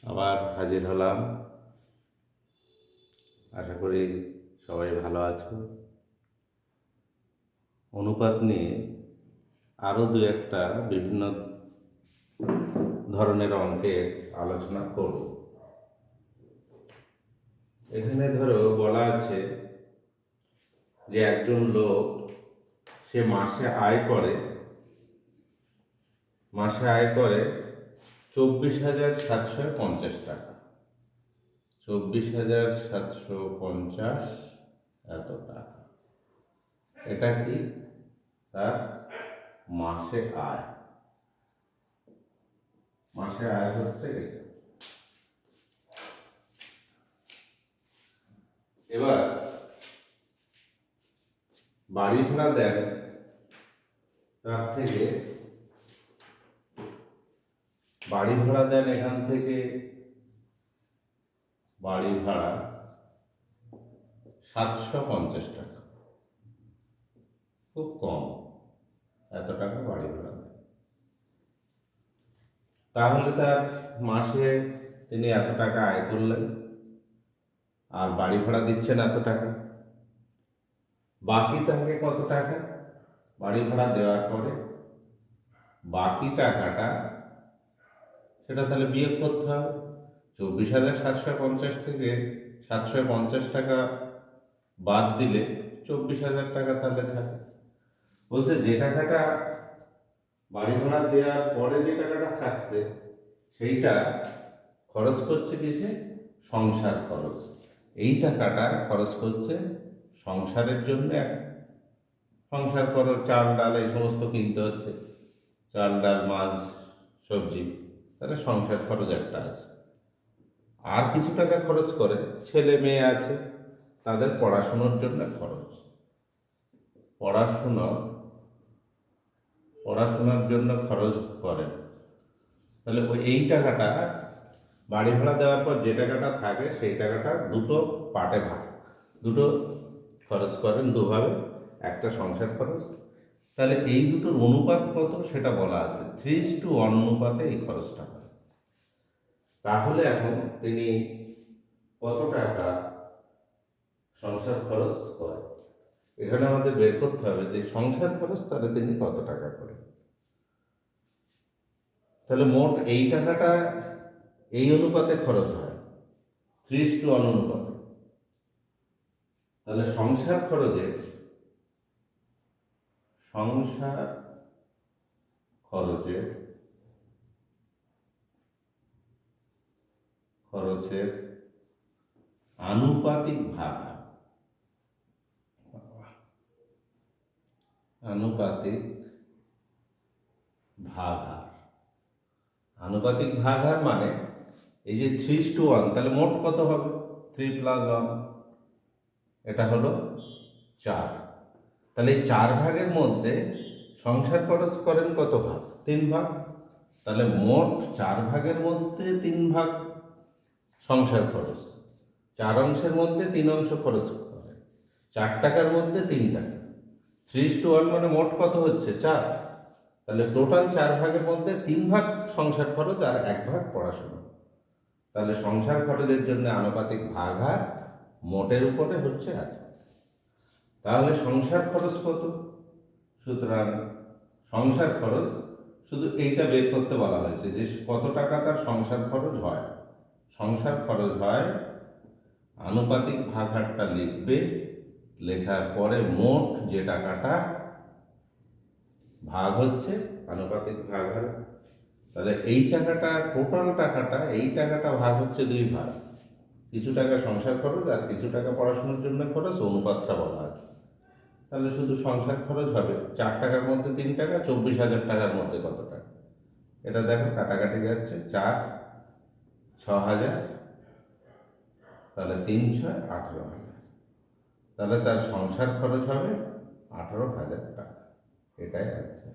আবার হাজির হলাম। আশা করি সবাই ভালো আছো। অনুপাত নিয়ে আরও দু একটা বিভিন্ন ধরনের অঙ্কের আলোচনা করব। এখানে ধরো বলা আছে যে একজন লোক সে মাসে আয় করে 24,750 টাকা। 24,750 এত টাকা। এটা কি? তার মাসে আয়। মাসে আয় হচ্ছে এটা। এবার বাড়ি ভাড়া দেন তার থেকে এখান থেকে বাড়ি ভাড়া 750 টাকা, খুব কম। এত টাকা বাড়ি ভাড়া দেন, তাহলে তার মাসে তিনি এত টাকা আয় করলেন আর বাড়ি ভাড়া দিচ্ছেন এত টাকা। বাকি তাকে কত টাকা বাড়ি ভাড়া দেওয়ার পরে বাকি টাকাটা, সেটা তাহলে বিয়োগ করতে হবে। 24,750 থেকে 750 টাকা বাদ দিলে 24,000 টাকা তাহলে থাকে। বলছে যে টাকাটা বাড়ি ভাড়া দেওয়ার পরে যে টাকাটা থাকছে সেইটা খরচ করছে কিসে? সংসার খরচ। এই টাকাটা খরচ করছে সংসারের জন্য। সংসার খরচ, চাল ডাল এই সমস্ত কিনতে হচ্ছে, চাল ডাল মাছ সবজি, তাহলে সংসার খরচ একটা আছে। আর কিছু টাকা খরচ করে ছেলে মেয়ে আছে, তাদের পড়াশোনার জন্য খরচ। পড়াশোনার জন্য খরচ করেন। তাহলে এই টাকাটা বাড়ি ভাড়া দেওয়ার পর যে টাকাটা থাকে সেই টাকাটা দুটো পার্টে দুটো খরচ করেন দুভাবে। একটা সংসার খরচ। তাহলে এই দুটোর অনুপাত কত সেটা বলা আছে। 3:1 অনুপাতে এই খরচটা হয়। তাহলে এখন তিনি কত টাকা সংসার খরচ করে, এখানে আমাদের বের করতে হবে যে সংসার খরচ তাহলে তিনি কত টাকা করে। তাহলে মোট এই টাকাটা এই অনুপাতে খরচ হয়, 3:1 অনুপাতে। তাহলে সংসার খরচের আনুপাতিক ভাগ হার মানে এই যে 3:1, তাহলে মোট কত হবে? 3 + 1, এটা হলো 4। তাহলে এই 4 ভাগের মধ্যে সংসার খরচ করেন কত ভাগ? 3 ভাগ। তাহলে মোট 4 ভাগের মধ্যে 3 ভাগ সংসার খরচ। 4 অংশের মধ্যে 3 অংশ খরচ করে। 4 টাকার মধ্যে 3 টাকা। 3:1 মানে মোট কত হচ্ছে? 4। তাহলে টোটাল 4 ভাগের মধ্যে 3 ভাগ সংসার খরচ আর 1 ভাগ পড়াশোনা। তাহলে সংসার খরচের জন্য আনুপাতিক ভাগ হার মোটের উপরে হচ্ছে 8। তাহলে সংসার খরচ কত? সুতরাং সংসার খরচ শুধু এইটা বের করতে বলা হয়েছে যে কত টাকা তার সংসার খরচ হয়। সংসার খরচ হয়, আনুপাতিক ভাগ হারটা লিখবে, লেখার পরে মোট যে টাকাটা ভাগ হচ্ছে আনুপাতিক ভাগ হার। তাহলে এই টাকাটা, টোটাল টাকাটা, এই টাকাটা ভাগ হচ্ছে 2 ভাগ। কিছু টাকা সংসার খরচ আর কিছু টাকা পড়াশোনার জন্য খরচ, অনুপাতটা বলা আছে। তাহলে শুধু সংসার খরচ হবে 4 টাকার মধ্যে 3 টাকা, 24,000 টাকার মধ্যে কত টাকা? এটা দেখো কাটাকাটি যাচ্ছে, 4, 6,000, তাহলে 3, 6, 18,000। তাহলে তার সংসার খরচ হবে 18,000 টাকা। এটাই আছে।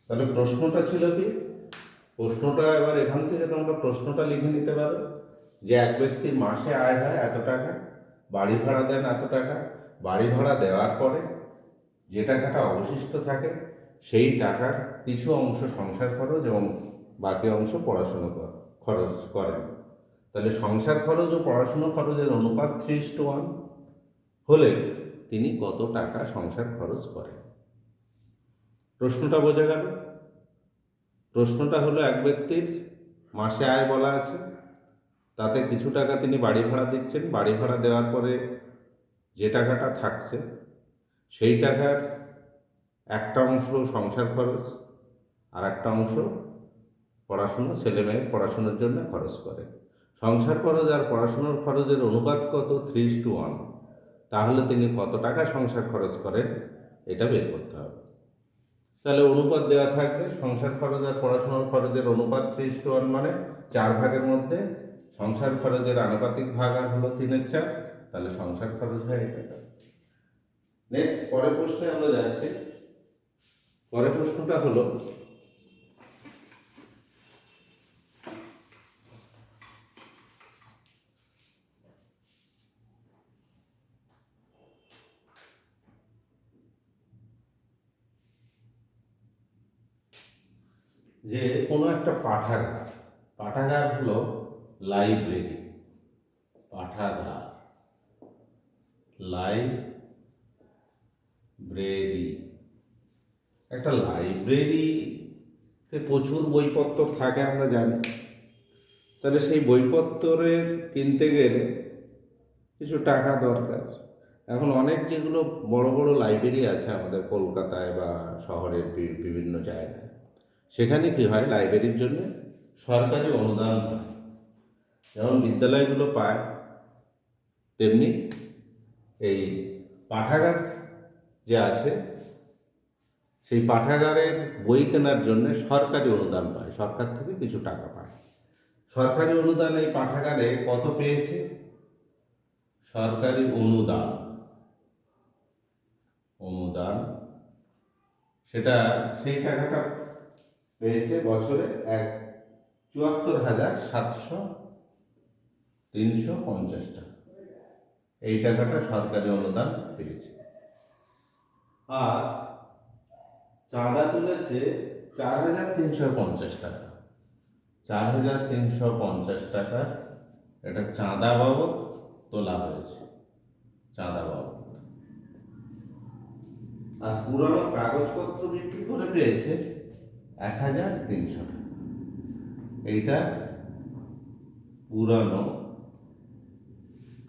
তাহলে প্রশ্নটা ছিল কি? প্রশ্নটা এবার এখান থেকে তোমরা প্রশ্নটা লিখে নিতে পারো যে এক ব্যক্তির মাসে আয় হয় এত টাকা, বাড়ি ভাড়া দেন এত টাকা, বাড়ি ভাড়া দেওয়ার পরে যে টাকাটা অবশিষ্ট থাকে সেই টাকার কিছু অংশ সংসার খরচ এবং বাকি অংশ পড়াশুনো করা। খরচ করেন। তাহলে সংসার খরচ ও পড়াশুনো খরচের অনুপাত 3:1 হলে তিনি কত টাকা সংসার খরচ করেন। প্রশ্নটা বোঝা গেল? প্রশ্নটা হলো, এক ব্যক্তির মাসে আয় বলা আছে, তাতে কিছু টাকা তিনি বাড়ি ভাড়া দিচ্ছেন, বাড়ি ভাড়া দেওয়ার পরে যে টাকাটা থাকছে সেই টাকার একটা অংশ সংসার খরচ আর একটা অংশ পড়াশুনো, ছেলেমেয়ের পড়াশুনোর জন্য খরচ করে। সংসার খরচ আর পড়াশুনোর খরচের অনুপাত কত? 3:1। তাহলে তিনি কত টাকা সংসার খরচ করেন এটা বের করতে হবে। তাহলে অনুপাত দেওয়া থাকবে, সংসার খরচ আর পড়াশোনার খরচের অনুপাত 3:1, মানে 4 ভাগের মধ্যে সংসার খরচের আনুপাতিক ভাগ আর হলো 3/4, তাহলে সংসার খরচ হয় এই টাকা। নেক্সট, পরের প্রশ্নে আমরা যাচ্ছি। পরের প্রশ্নটা হলো, যে কোনো একটা পাঠাগার, পাঠাগার হলো লাইব্রেরি, পাঠাগার লাইব্রেরি, একটা লাইব্রেরিতে প্রচুর বইপত্র থাকে আমরা জানি। তাহলে সেই বইপত্রের কিনতে গেলে কিছু টাকা দরকার। এখন অনেক যেগুলো বড় বড় লাইব্রেরি আছে আমাদের কলকাতায় বা শহরের বিভিন্ন জায়গায়, সেখানে কি হয়, লাইব্রেরির জন্য সরকারি অনুদান হয়। যেমন বিদ্যালয়গুলো পায়, তেমনি এই পাঠাগার যে আছে সেই পাঠাগারের বই কেনার জন্য সরকারি অনুদান পায়, সরকার থেকে কিছু টাকা পায়। সরকারি অনুদান এই পাঠাগারে কত পেয়েছে? সরকারি অনুদান সেটা, সেই টাকাটা পেয়েছে বছরে 74,750 টাকা। এই টাকাটা সরকারি অনুদান পেয়েছে। আর চাঁদা তুলেছে 4,350 টাকা। 4,350 টাকা এটা চাঁদা বাবদ তোলা হয়েছে, চাঁদা বাবদ। আর পুরানো কাগজপত্র বিক্রি করে পেয়েছে 1,300 টাকা। এইটা পুরানো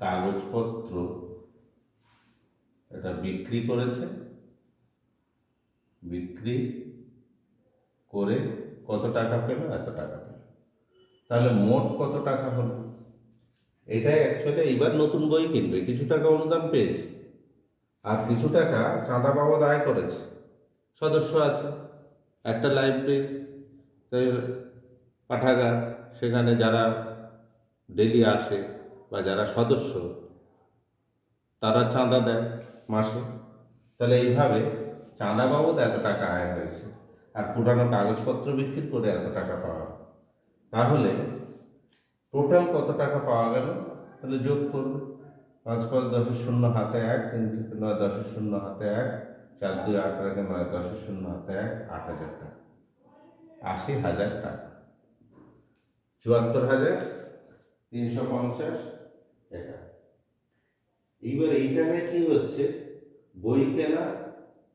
কাগজপত্র, এটা বিক্রি করেছে, বিক্রি করে কত টাকা পেল? এত টাকা পেল। তাহলে মোট কত টাকা হলো? এটাই অ্যাকচুয়ালি এইবার নতুন বই কিনবে, কিছু টাকা অনুদান পেয়েছে আর কিছু টাকা চাঁদা বাবদ আয় করেছে। সদস্য আছে একটা লাইব্রেরি, পাঠাগার, সেখানে যারা ডেলি আসে বা যারা সদস্য তারা চাঁদা দেয় মাসে। তাহলে এইভাবে চাঁদা বাবদ এত টাকা আয় হয়েছে আর পুরানো কাগজপত্র বিক্রি করে এত টাকা পাওয়া। তাহলে টোটাল কত টাকা পাওয়া গেল? তাহলে যোগ করবে, 5 5 10 0 হাতে 1, 3 3 9 10 0 হাতে 1, 4 2 8 9 10 0 হাতে 1, 8,000 টাকা, 80,000 টাকা, 74,350 টাকা। এইবার এই টাকায় কি হচ্ছে? বই কেনা,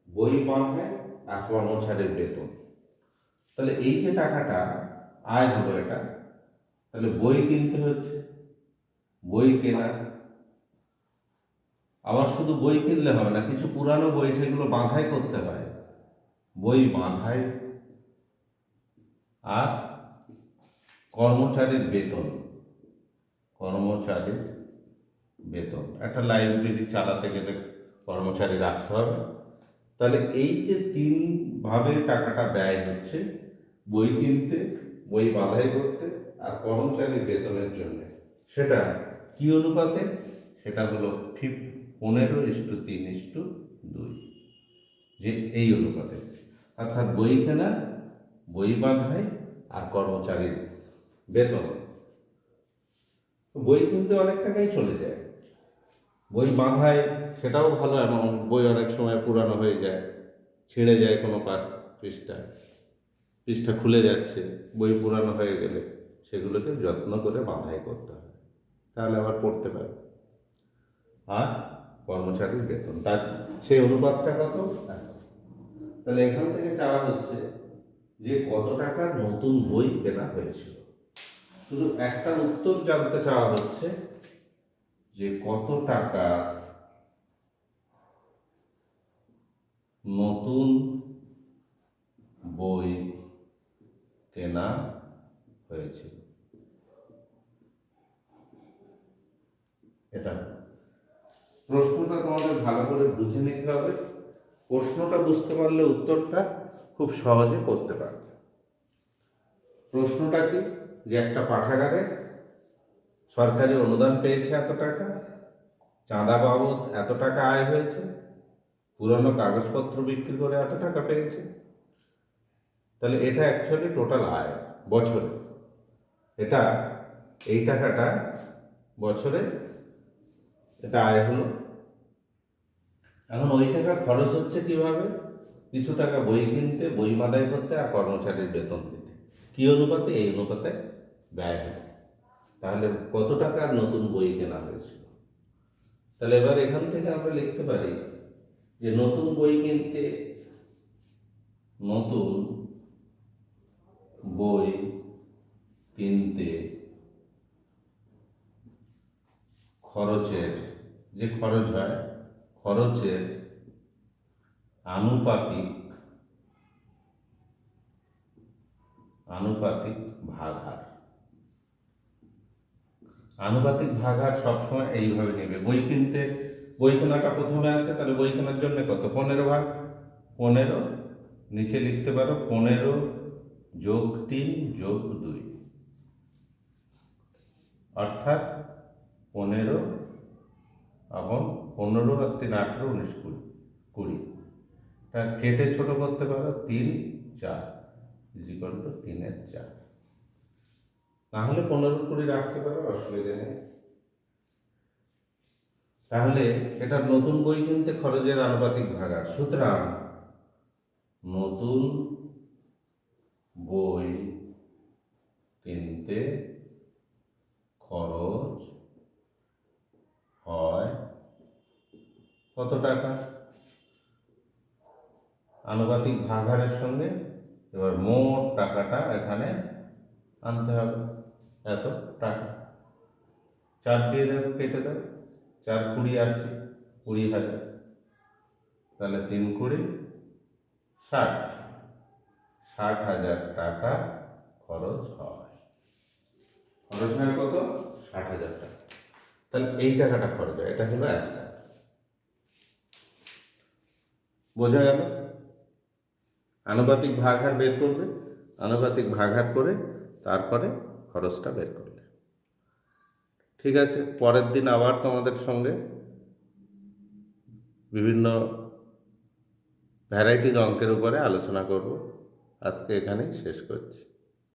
বই বাঁধা আর কর্মচারীর বেতন। তাহলে এই যে টাকাটা আয় হলো এটা, তাহলে বই কিনতে হচ্ছে, বই কেনা, আবার শুধু বই কিনলে হবে না, কিছু পুরানো বই সেগুলো বাঁধাই করতে হয়, বই বাঁধাই, আর কর্মচারীর বেতন, কর্মচারীর বেতন। একটা লাইব্রেরি চালাতে গেলে কর্মচারী রাখতে হবে। তাহলে এই যে 3 ভাবে টাকাটা ব্যয় হচ্ছে, বই কিনতে, বই বাঁধাই করতে আর কর্মচারীর বেতনের জন্য, সেটা কি অনুপাতে? সেটা হলো 15:3:2, যে এই অনুপাতে। অর্থাৎ বই কেনা, বই বাঁধাই আর কর্মচারীর বেতন। বই কিনতে অনেক টাকাই চলে যায়, বই বাঁধায় সেটাও ভালো অ্যামাউন্ট। বই অনেক সময় পুরানো হয়ে যায়, ছিঁড়ে যায় কোনো পৃষ্ঠা খুলে যাচ্ছে, বই পুরানো হয়ে গেলে সেগুলোকে যত্ন করে মাথায় করতে হবে, তাহলে আবার পড়তে পারবে। আর কর্মচারীর বেতন তার সেই অনুপাতটা কত? তাহলে এখান থেকে চাওয়া হচ্ছে যে কত টাকার নতুন বই কেনা হয়েছিল। শুধু একটা উত্তর জানতে চাওয়া হচ্ছে যে কত টাকা নতুন বই কেনা হয়েছিল। এটা প্রশ্নটা তোমাদের ভালো করে বুঝে নিতে হবে। প্রশ্নটা বুঝতে পারলে উত্তরটা খুব সহজে করতে পারবে। প্রশ্নটা কি, যে একটা পাঠাগারে সরকারি অনুদান পেয়েছে এত টাকা, চাঁদা বাবদ এত টাকা আয় হয়েছে, পুরনো কাগজপত্র বিক্রি করে এত টাকা পেয়েছে। তাহলে এটা অ্যাকচুয়ালি টোটাল আয় বছরে, এটা এই টাকাটা বছরে এটা আয় হলো। এখন ওই টাকা খরচ হচ্ছে কিভাবে? কিছু টাকা বই কিনতে, বই মাদাই করতে, আর কর্মচারীর বেতন দিতে। কি অনুপাতে? এই অনুপাতে ব্যয় হয়। তাহলে কত টাকার নতুন বই কেনা হয়েছিল? তাহলে এবার এখান থেকে আমরা লিখতে পারি যে নতুন বই কিনতে, নতুন বই কিনতে খরচের, যে খরচ হয়, খরচের আনুপাতিক ভাগ হার। আনুপাতিক ভাগ হার সবসময় এইভাবে নেবে। বই কিনতে, বই কেনাটা প্রথমে আছে, তাহলে বই কেনার জন্য কত? 15 ভাগ 15, নিচে লিখতে পারো 15 যোগ 3 যোগ 2, অর্থাৎ 15 এবং 15 আর 3 18 19 20। তা কেটে ছোট করতে পারো 3 4 ইজিক্যাল টু 3/4। তাহলে 15 20 রাখতে পারো, অসুবিধা নেই। তাহলে এটা নতুন বই কিনতে খরচের আনুপাতিক ভাগার। সুতরাং নতুন বই কিনতে খরচ হয় কত টাকা? আনুপাতিক ভাগারের সঙ্গে এবার মোট টাকাটা এখানে আনতে হবে, এত টাকা। 4 দিয়ে দেবে, কেটে দেবে, 4 20 80, 20,000। তাহলে 3 20 60, 60,000 টাকা খরচ হয়। খরচ হয় কত? 60,000 টাকা। তাহলে এই টাকাটা খরচ হয়, এটা হলো অ্যান্সার। বোঝা গেল? আনুপাতিক ভাগ হার বের করবে, আনুপাতিক ভাগ হার করে তারপরে খরচটা বের করবে। ঠিক আছে, পরের দিন আবার তোমাদের সঙ্গে বিভিন্ন ভ্যারাইটিজ অঙ্কের উপরে আলোচনা করব। আজকে এখানেই শেষ করছি।